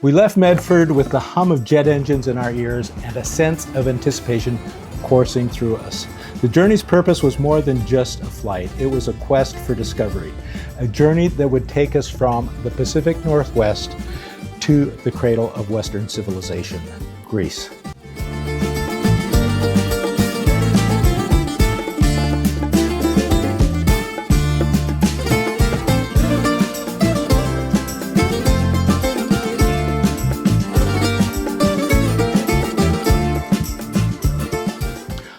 We left Medford with the hum of jet engines in our ears and a sense of anticipation coursing through us. The journey's purpose was more than just a flight. It was a quest for discovery, a journey that would take us from the Pacific Northwest to the cradle of Western civilization, Greece.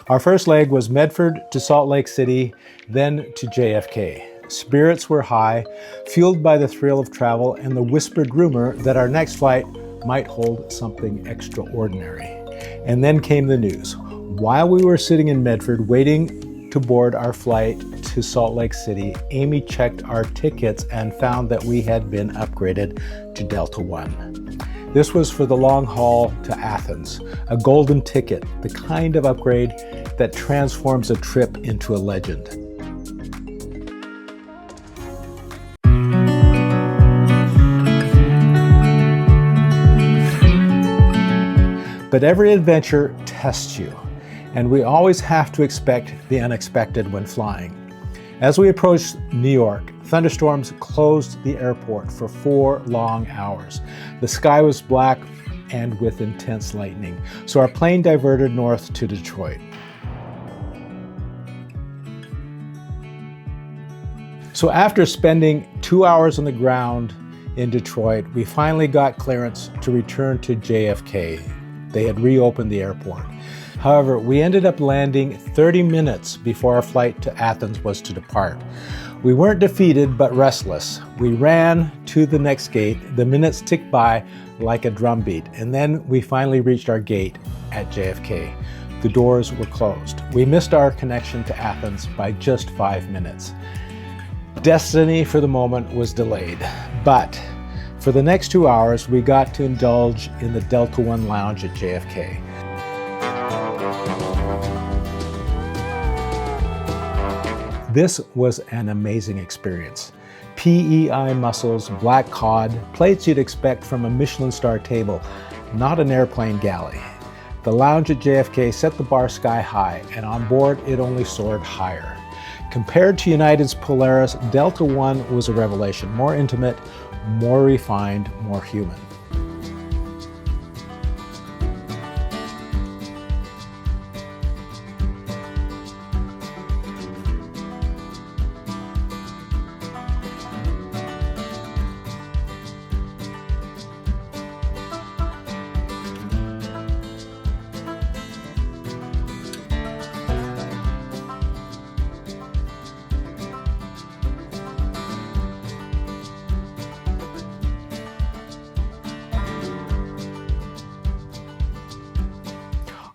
Our first leg was Medford to Salt Lake City, then to JFK. Spirits were high, fueled by the thrill of travel and the whispered rumor that our next flight might hold something extraordinary. And then came the news. While we were sitting in Medford waiting to board our flight to Salt Lake City, Amy checked our tickets and found that we had been upgraded to Delta One. This was for the long haul to Athens, a golden ticket, the kind of upgrade that transforms a trip into a legend. But every adventure tests you, and we always have to expect the unexpected when flying. As we approached New York, thunderstorms closed the airport for 4 long hours. The sky was black and with intense lightning, so our plane diverted north to Detroit. So after spending 2 hours on the ground in Detroit, we finally got clearance to return to JFK. They had reopened the airport. However, we ended up landing 30 minutes before our flight to Athens was to depart. We weren't defeated, but restless. We ran to the next gate. The minutes ticked by like a drumbeat, and then we finally reached our gate at JFK. The doors were closed. We missed our connection to Athens by just 5 minutes. Destiny for the moment was delayed, but for the next 2 hours, we got to indulge in the Delta One lounge at JFK. This was an amazing experience. PEI mussels, black cod, plates you'd expect from a Michelin star table, not an airplane galley. The lounge at JFK set the bar sky high, and on board it only soared higher. Compared to United's Polaris, Delta One was a revelation, more intimate, more refined, more human.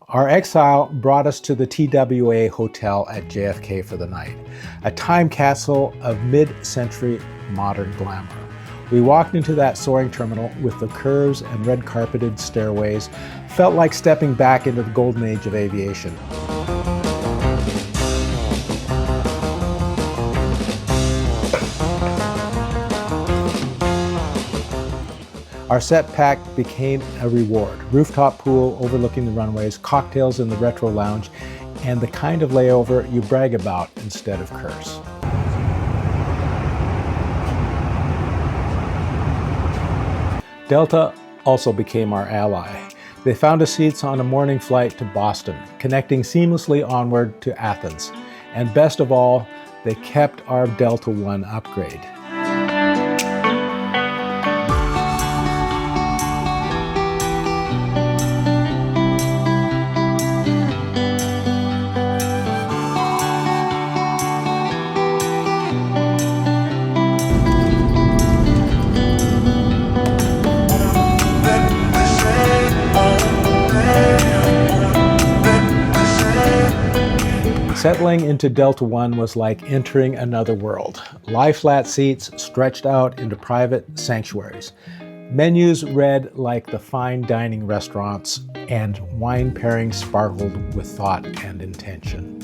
Our exile brought us to the TWA Hotel at JFK for the night, a time capsule of mid-century modern glamour. We walked into that soaring terminal with the curves and red-carpeted stairways, felt like stepping back into the golden age of aviation. Our set pack became a reward. Rooftop pool overlooking the runways, cocktails in the retro lounge, and the kind of layover you brag about instead of curse. Delta also became our ally. They found us seats on a morning flight to Boston, connecting seamlessly onward to Athens. And best of all, they kept our Delta One upgrade. Settling into Delta One was like entering another world. Lie-flat seats stretched out into private sanctuaries. Menus read like the fine dining restaurants, and wine pairings sparkled with thought and intention.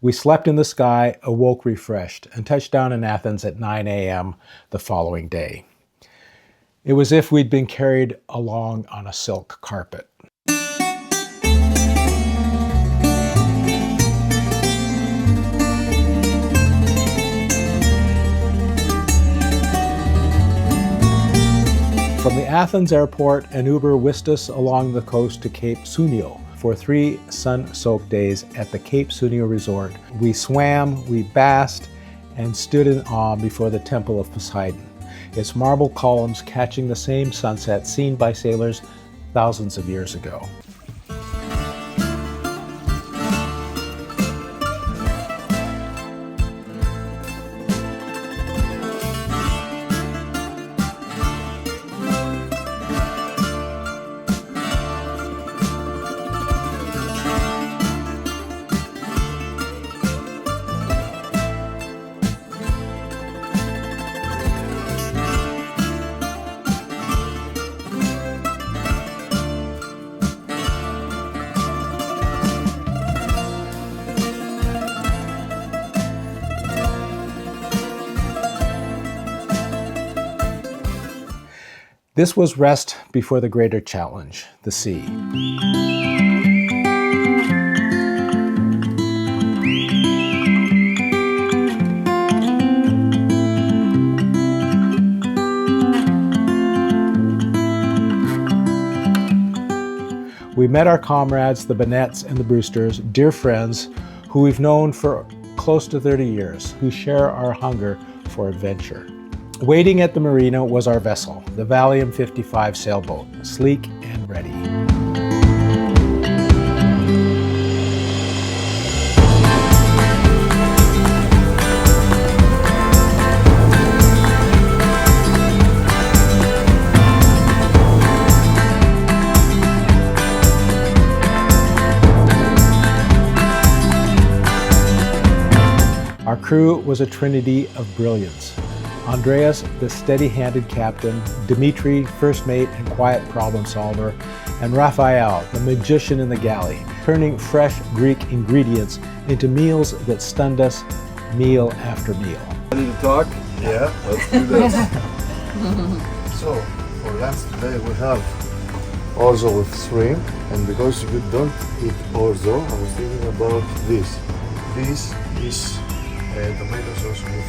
We slept in the sky, awoke refreshed, and touched down in Athens at 9 a.m. the following day. It was as if we'd been carried along on a silk carpet. From the Athens airport, an Uber whisked us along the coast to Cape Sunio for 3 sun-soaked days at the Cape Sunio Resort. We swam, we basked, and stood in awe before the Temple of Poseidon, its marble columns catching the same sunset seen by sailors thousands of years ago. This was rest before the greater challenge, the sea. We met our comrades, the Bennetts and the Brewsters, dear friends who we've known for close to 30 years, who share our hunger for adventure. Waiting at the marina was our vessel, the Valium 55 sailboat, sleek and ready. Our crew was a trinity of brilliance. Andreas, the steady-handed captain, Dimitri, first mate and quiet problem solver, and Raphael, the magician in the galley, turning fresh Greek ingredients into meals that stunned us meal after meal. Ready to talk? Yeah, let's do this. So, for lunch today we have orzo with shrimp, and because we don't eat orzo, I was thinking about this. This is tomato sauce with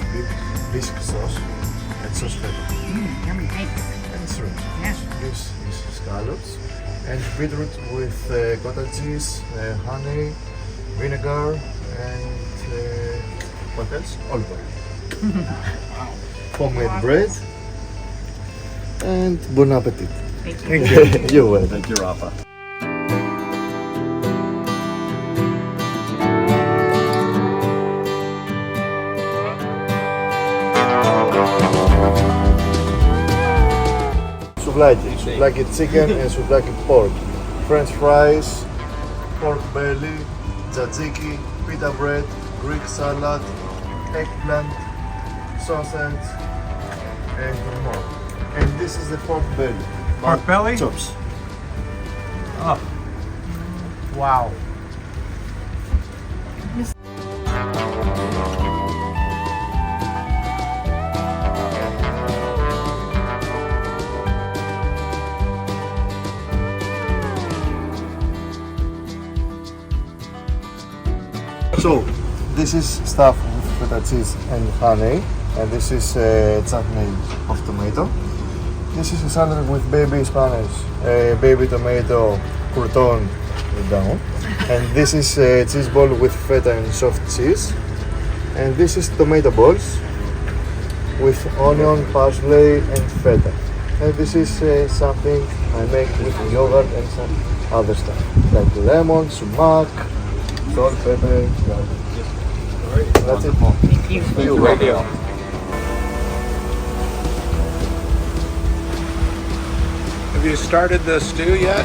bisque sauce and sauce feta. Yummy, thanks. And shrimp. Yes. This is scallops and beetroot with cottage cheese, honey, vinegar, and what else? Olive oil. Homemade bread. And bon appetit. Thank you. You're welcome. Thank you, Rafa. Souvlaki chicken and souvlaki pork, French fries, pork belly, tzatziki, pita bread, Greek salad, eggplant, sausage, and more. And this is the pork belly. Pork belly? Chops. Oh. Wow. So, this is stuffed with feta cheese and honey, and this is chutney of tomato. This is a salad with baby Spanish, baby tomato crouton down, and this is a cheese ball with feta and soft cheese, and this is tomato balls with onion, parsley, and feta. And this is something I make with yogurt and some other stuff like lemon, sumac, salt, pepper, garlic. That's it. Thank you. You're welcome. Have you started the stew yet?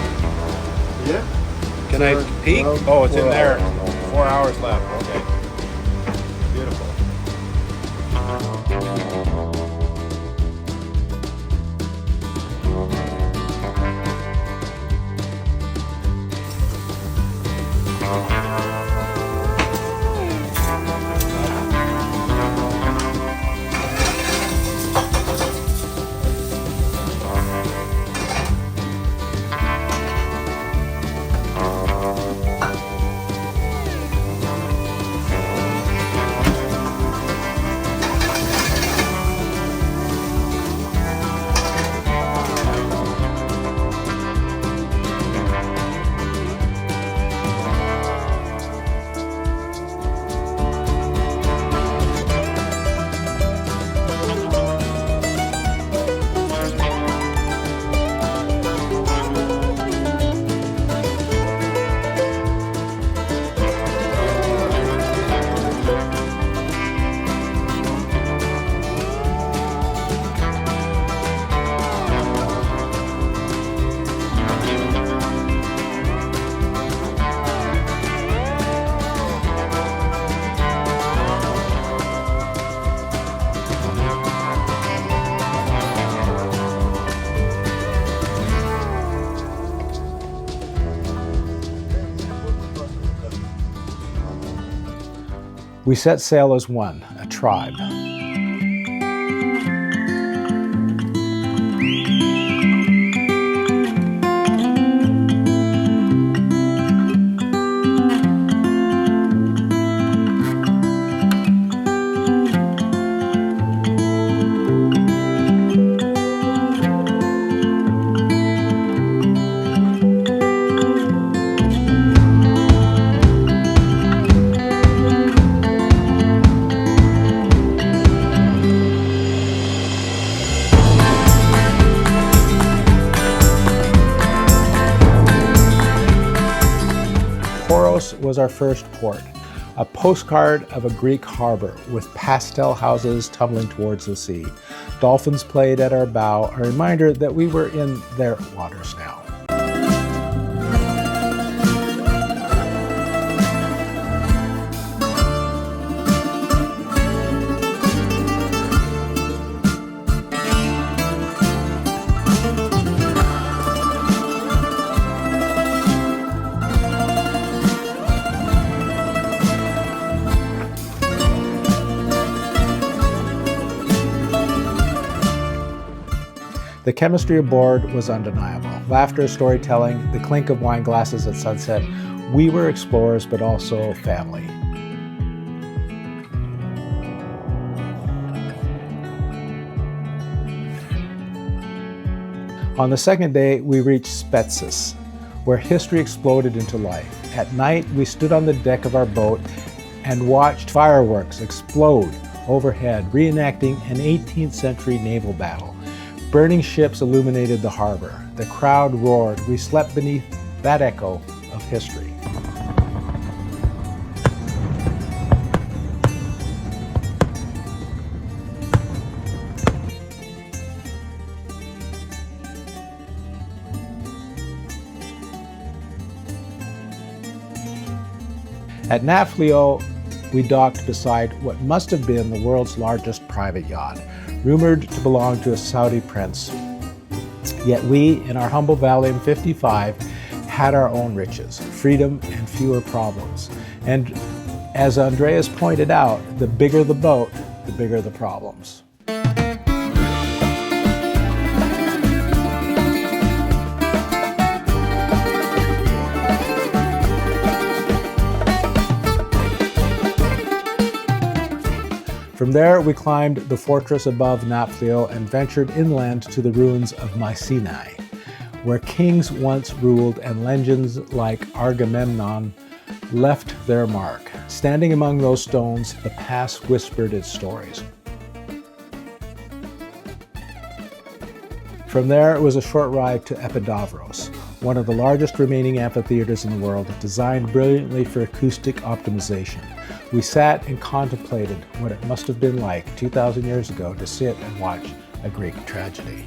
Yeah. Can I peek? Well, Oh, it's in 4 there. hours. 4 hours left. Okay. Beautiful. We set sail as one, a tribe. Was our first port, a postcard of a Greek harbor with pastel houses tumbling towards the sea. Dolphins played at our bow, a reminder that we were in their waters now. The chemistry aboard was undeniable. Laughter, storytelling, the clink of wine glasses at sunset. We were explorers, but also family. On the second day, we reached Spetses, where history exploded into life. At night, we stood on the deck of our boat and watched fireworks explode overhead, reenacting an 18th century naval battle. Burning ships illuminated the harbor. The crowd roared. We slept beneath that echo of history. At Nafplio, we docked beside what must have been the world's largest private yacht, rumored to belong to a Saudi prince. Yet we, in our humble Valium 55, had our own riches, freedom, and fewer problems. And as Andreas pointed out, the bigger the boat, the bigger the problems. From there, we climbed the fortress above Nafplio and ventured inland to the ruins of Mycenae, where kings once ruled and legends like Agamemnon left their mark. Standing among those stones, the past whispered its stories. From there, it was a short ride to Epidavros, one of the largest remaining amphitheaters in the world, designed brilliantly for acoustic optimization. We sat and contemplated what it must have been like 2,000 years ago to sit and watch a Greek tragedy.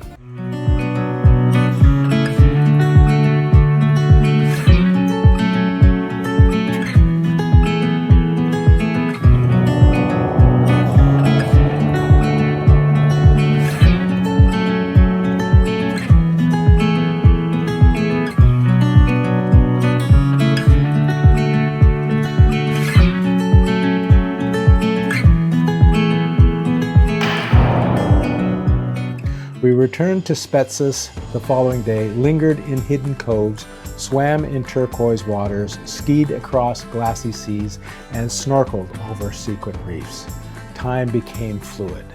We returned to Spetses the following day, lingered in hidden coves, swam in turquoise waters, skied across glassy seas, and snorkeled over sequin reefs. Time became fluid.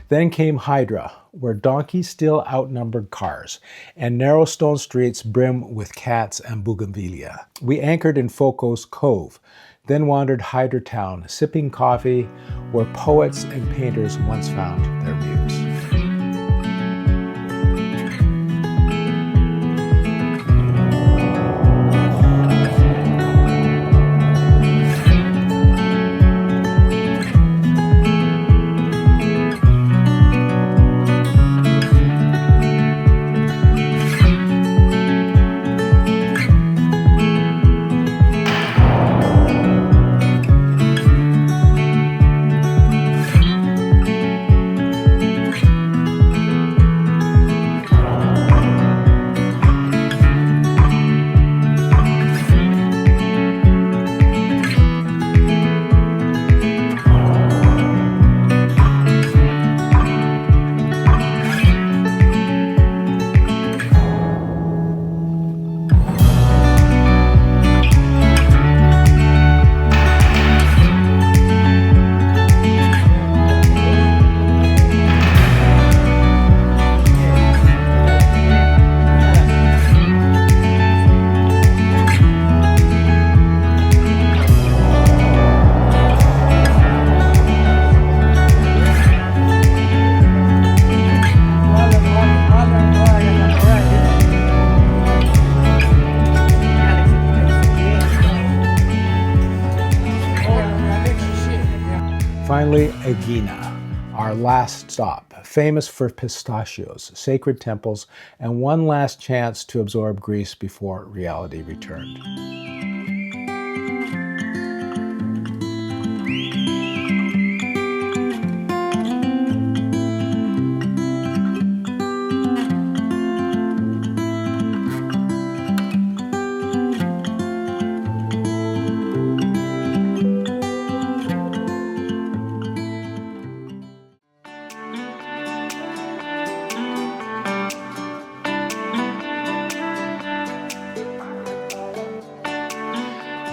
Then came Hydra, where donkeys still outnumbered cars, and narrow stone streets brim with cats and bougainvillea. We anchored in Phocos Cove, then wandered Hydra Town, sipping coffee where poets and painters once found their muse. finally, Aegean, our last stop, famous for pistachios, sacred temples, and one last chance to absorb Greece before reality returned.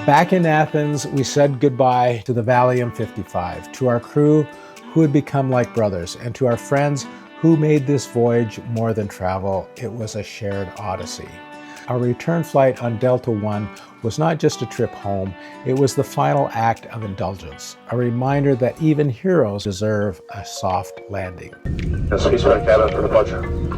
Back in Athens, we said goodbye to the Valium 55, to our crew who had become like brothers, and to our friends who made this voyage more than travel. It was a shared Odyssey. Our return flight on Delta One was not just a trip home, it was the final act of indulgence, a reminder that even heroes deserve a soft landing. Yes, he's right, cabin for departure.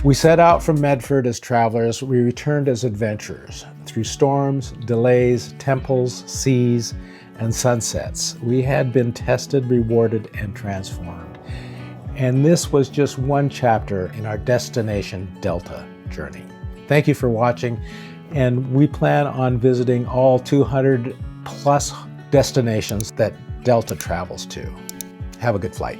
We set out from Medford as travelers, we returned as adventurers. Through storms, delays, temples, seas, and sunsets, we had been tested, rewarded, and transformed. And this was just one chapter in our destination Delta journey. Thank you for watching, and we plan on visiting all 200 plus destinations that Delta travels to. Have a good flight.